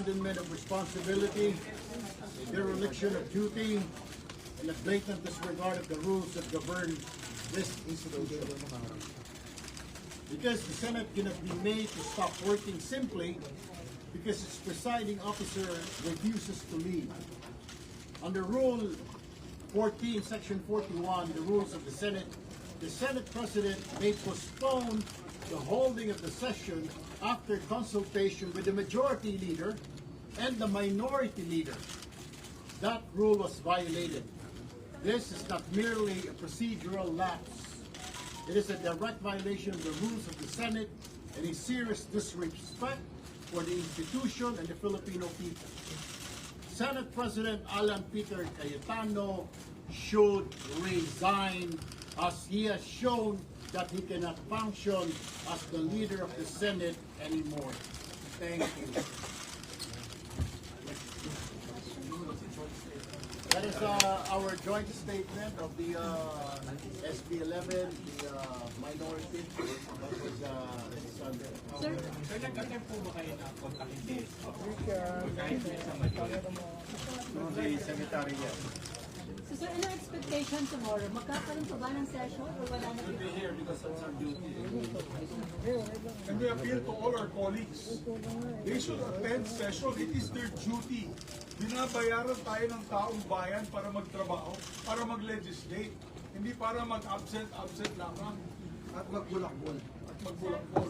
abandonment of responsibility, a dereliction of duty, and a blatant disregard of the rules that govern this institution. Because the Senate cannot be made to stop working simply because its presiding officer refuses to leave. Under Rule 14, Section 41, the rules of the Senate President may postpone the holding of the session after consultation with the majority leader and the minority leader. That rule was violated. This is not merely a procedural lapse. It is a direct violation of the rules of the Senate and a serious disrespect for the institution and the Filipino people. Senate President Alan Peter Cayetano should resign, as he has shown that he cannot function as the leader of the Senate anymore. Thank you. That is our joint statement of the SB 11, the minority. That was Sunday. Sir, nag-attempt po ba kayo na kontakin din? Kahit sa Manila? Secretary, yes. So sir, ano expectation tomorrow? Magkakaroon pa ba ng session o wala na? We'll be here because that's our duty. And we appeal to all our colleagues. They should attend session. It is their duty. Binabayaran tayo ng taong bayan para magtrabaho, para mag-legislate. Hindi para mag-absent lamang at magbulakbol.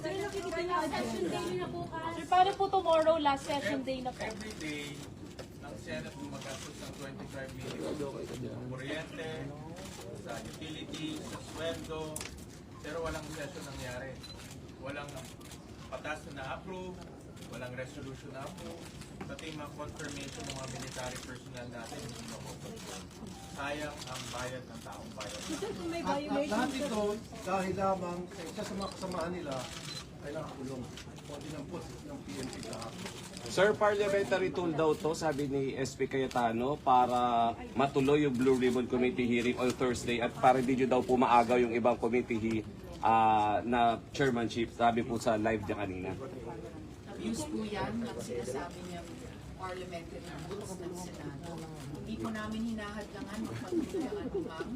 Sir, nakikita niyo session day na bukas. Sir, paano po tomorrow, last session day na po? Every day, ang Senate gumagastos ng 25 million sa kuryente, sa utilities, sa sweldo, pero walang session nangyari. Walang patas na na-approve, walang resolution na approve, pati mga confirmation ng mga military personnel natin hindi makukulit. Sayang ang bayad ng taong bayan. Sir, kung may Lahat violation, ito dahil lamang sa isa sa mga kasamahan nila ay nakakulong o dinampot ng PNP kahapon. Sir, parliamentary tool daw to, sabi ni SP Cayetano, para matuloy yung Blue Ribbon Committee hearing on Thursday at para di nyo daw po maagaw yung ibang committee na chairmanship, sabi po sa live niya kanina. Abuse po yan ng sinasabi niyang parliamentary rules ng Senado. Hindi po namin hinahadlangan magpatuloy ang anumang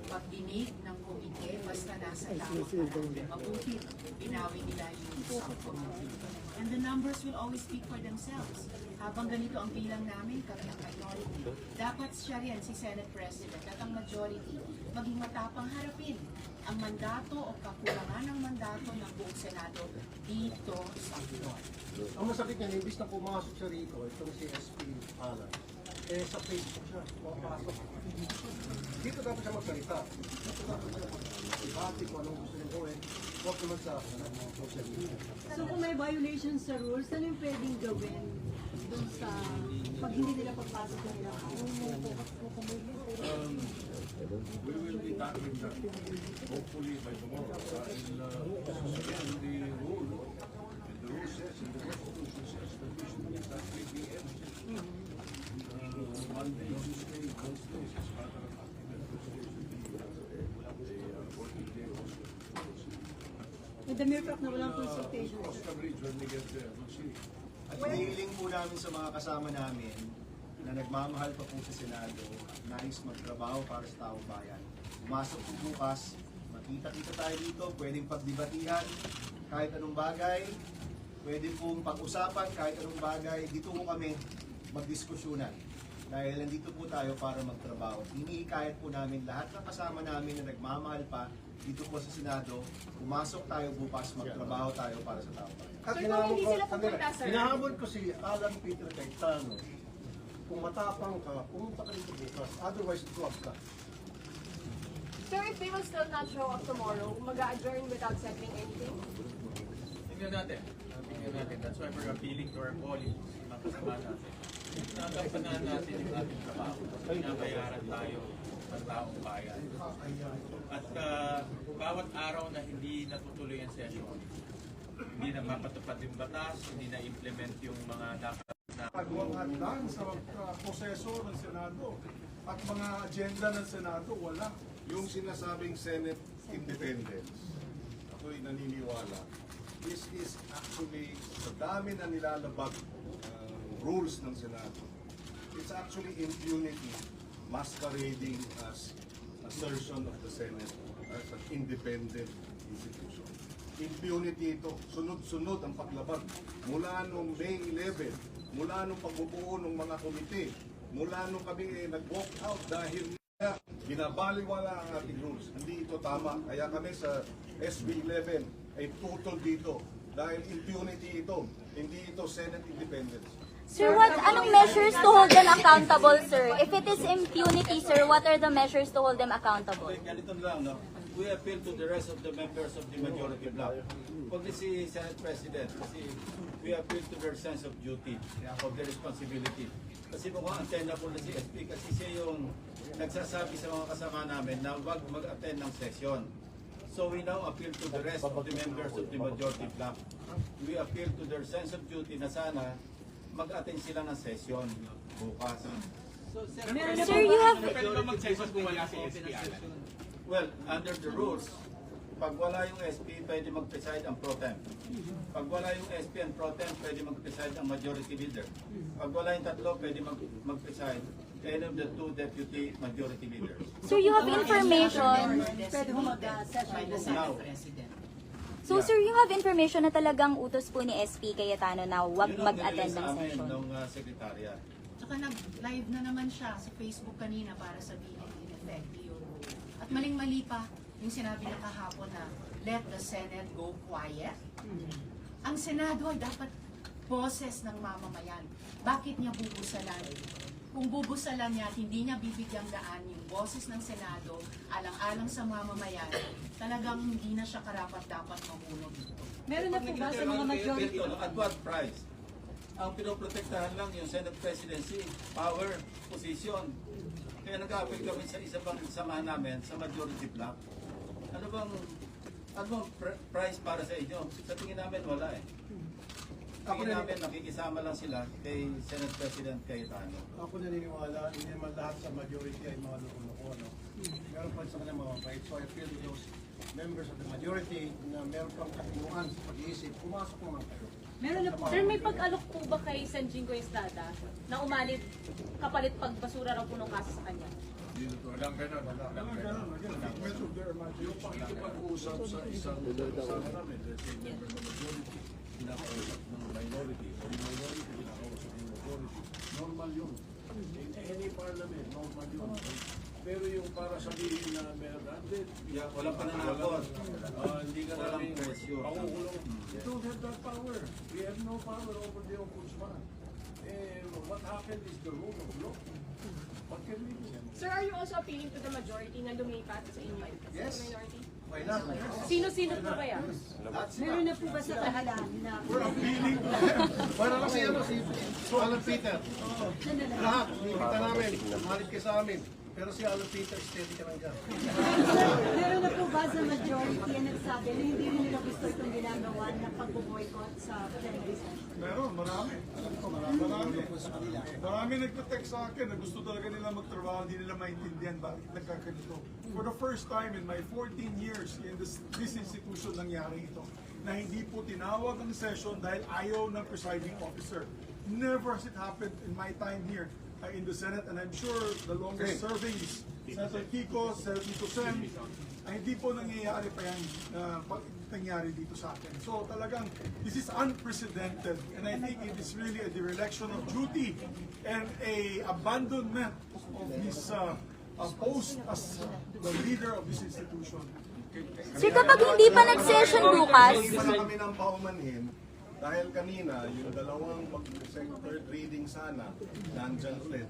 pagdinig ng komite basta nasa tamang paraan. Mabuti, binawi nila yung subcommittee. And the numbers will always speak for themselves. Habang ganito ang bilang namin, kami ang minority. Dapat siya rin, si Senate President, at ang majority, maging matapang harapin ang mandato o kakulangan ng mandato ng buong Senado dito sa floor. Ang masakit niyan, imbis na pumasok siya rito, itong si SP Alan, sa Facebook siya, pumapasok. Dito dapat siya magsalita. Dito dapat siya magsalita kung anong gusto niyang gawin. Huwag naman sa social media. so kung may violations sa rules, ano yung pwedeng gawin dun sa pag hindi nila pagpasok nila? We will be tackling that hopefully by tomorrow. Dahil the rule, and the rule says, and the Constitution says that we should be at 3 p.m. Monday, Tuesday, Wednesday, as part of working day also. With the mere fact na walang consultation. Cross the bridge when we get there, we'll see. At hinihiling po namin sa mga kasama namin na nagmamahal pa po sa Senado, nais magtrabaho para sa taong bayan. Pumasok po bukas, makita-kita tayo dito, pwedeng pagdebatihan kahit anong bagay, pwede pong pag-usapan kahit anong bagay, dito po kami magdiskusyonan. Dahil nandito po tayo para magtrabaho. Hinihikayat po namin lahat ng kasama namin na nagmamahal pa dito po sa Senado, pumasok tayo bukas, magtrabaho tayo para sa taong bayan. At Sir, kung hindi sila pupunta, sir? hinahamon ko si Alan Peter Cayetano, kung matapang ka, pumunta ka dito bukas, otherwise club ka. Sir, if they will still not show up tomorrow, mag-a-adjourn without settling anything? Tingnan natin. That's why we're appealing to our colleagues, mga kasama natin. Nagampanan natin yung ating trabaho. Pinabayaran tayo ng taong bayan. At bawat araw na hindi natutuloy ang session, hindi na mapatupad yung batas, hindi na implement yung mga dapat na Pagawang hadlan sa proseso ng Senado at mga agenda ng Senado, wala. Yung sinasabing Senate independence, ako'y naniniwala, this is actually sa dami na nilalabag rules ng Senado. It's actually impunity masquerading as assertion of the Senate as an independent institution. Impunity ito. Sunod-sunod ang paglabag. Mula nung May 11, mula nung pagbubuo ng mga komite, mula nung kami nag-walk out dahil binabaliwala ang ating rules. Hindi ito tama. Kaya kami sa SB 11 ay tutol dito. Dahil impunity ito. Hindi ito Senate independence. Sir, anong measures to hold them accountable, sir? If it is impunity, sir, what are the measures to hold them accountable? Okay, ganito lang, no? We appeal to the rest of the members of the majority bloc. Pag si Senate President, kasi we appeal to their sense of duty, of their responsibility. Kasi mukhang untenable na si SP kasi siya yung nagsasabi sa mga kasama namin na wag mag-attend ng session. So we now appeal to the rest of the members of the majority bloc. We appeal to their sense of duty na sana mag-attend sila ng session bukas. Sir, you have... Well, under the rules, pag wala yung SP, pwede mag-preside ang pro temp. Pag wala yung SP and pro temp, pwede mag-preside ang majority leader. Pag wala yung tatlo, pwede mag-preside any of the two deputy majority leaders. Sir, you have information... Pwede mo mag-session. By the Senate President. So, sir, you have information na talagang utos po ni SP Cayetano na huwag Yun ang mag-attend binigay ng sa amin session. ng sekretarya. Tsaka nag-live na naman siya sa Facebook kanina para sabihin in effect yun. At maling-mali pa yung sinabi niya kahapon na let the Senate go quiet. Ang Senado ay dapat boses ng mamamayan. Bakit niya bubusalan? Kung bubusalan niya at hindi niya bibigyang daan yung boses ng Senado alang-alang sa mamamayan, talagang hindi na siya karapat-dapat mamuno dito. Meron na po ba sa mga majority? At what price? Ang pinoprotektahan lang yung Senate Presidency, power, position. Kaya nag-aapil kami sa isa pang samahan namin sa majority bloc. Ano bang price para sa inyo? Sa tingin namin wala eh. Tingin namin nakikisama lang sila kay Senate President Cayetano. Ako naniniwala, hindi naman lahat sa majority ay mga loko-loko, no? Meron pa sa kanila mga mabait. So I feel those members of the majority na meron pang katinuan sa pag-iisip, pumasok naman kayo. Meron na po. Sir, may pag-alok po ba kay San Jingo Estrada na umalit kapalit pagbasura raw po ng kaso sa kanya? Walang ganun. Yung pakikipag-uusap sa isang kasama namin, let's say member ng majority, kinakausap ng minority, o yung minority kinakausap ng majority. Normal yun. In any parliament, normal yun. Pero yung para sabihin na meron natin, Walang pananakot. hindi ka Walang namin pressure. pakukulong. You don't have that power. We have no power over the ombudsman. What happened is the rule of law. What can we do? Sir, are you also appealing to the majority na lumipat sa inyo Yes. sa minority? Why not? Sino-sino po ba yan? Meron na po ba sa kanila na... We're appealing to Wala kasi si Alan Peter. Lahat, nakikita namin, malit ka sa amin. Pero si Alan Peter, steady ka lang dyan. Meron na po ba sa majority ang nagsabi na hindi rin nila gusto itong ginagawa na pag-boycott sa plenary session? Meron, marami. Alam ko, marami. Marami nagpa-text sa akin na gusto talaga nila magtrabaho, hindi nila maintindihan bakit nagkaganito. For the first time in my 14 years in this institution nangyari ito, na hindi po tinawag ang session dahil ayaw ng presiding officer. Never has it happened in my time here in the Senate, and I'm sure the longest serving is Senator Kiko, Senator Tito Sen, ay hindi po nangyayari pa yan nangyari dito sa atin. So talagang this is unprecedented, and I think it is really a dereliction of duty and a abandonment of his post as the leader of this institution. Sir, kapag hindi pa nag-session bukas... Hindi pa na kami nang paumanhin dahil kanina, yung dalawang third reading sana, nandyan ulit.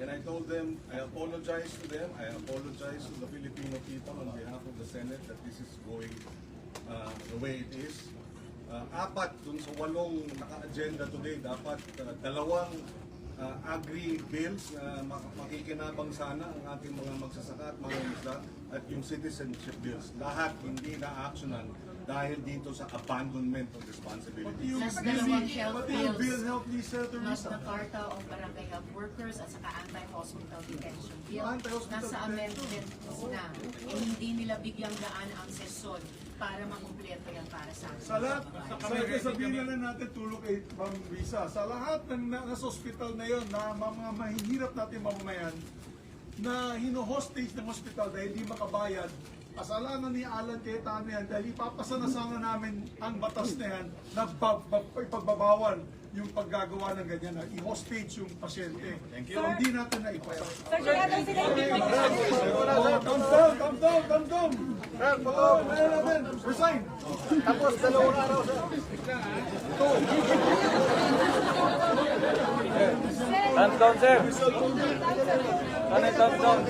And I told them, I apologize to them, I apologize to the Filipino people on behalf of the Senate that this is going the way it is. Apat dun sa 8 naka-agenda today, dapat dalawang agri-bills na makikinabang sana ang ating mga magsasaka at mga isda at yung citizenship bills. Lahat hindi na-actionan dahil dito sa abandonment of responsibility. Plus dalawang health bills, Senator plus Risa. the Carta of Barangay Health Workers at saka Anti-Hospital Detention Bill. Anti-hospital Nasa detention. amendment na. Hindi nila bigyang daan ang sesyon. para makumpleto yan para sa amin. Sa lahat, sabihin na lang natin tulong kay Ma'am Risa, sa lahat ng nasa hospital na yon na mga mahihirap natin mamamayan na hino-hostage ng hospital dahil hindi makabayad, kasalanan ni Alan Cayetano yan dahil ipapasa na sana namin ang batas na yan na ipagbabawal yung paggagawa ng ganyan na i-hostage yung pasyente. So hindi natin na ipaya. Sir, kaya lang sila hindi Calm down! Resign! Tapos dalawang araw sa... Thumbs down, sir. Thumbs down.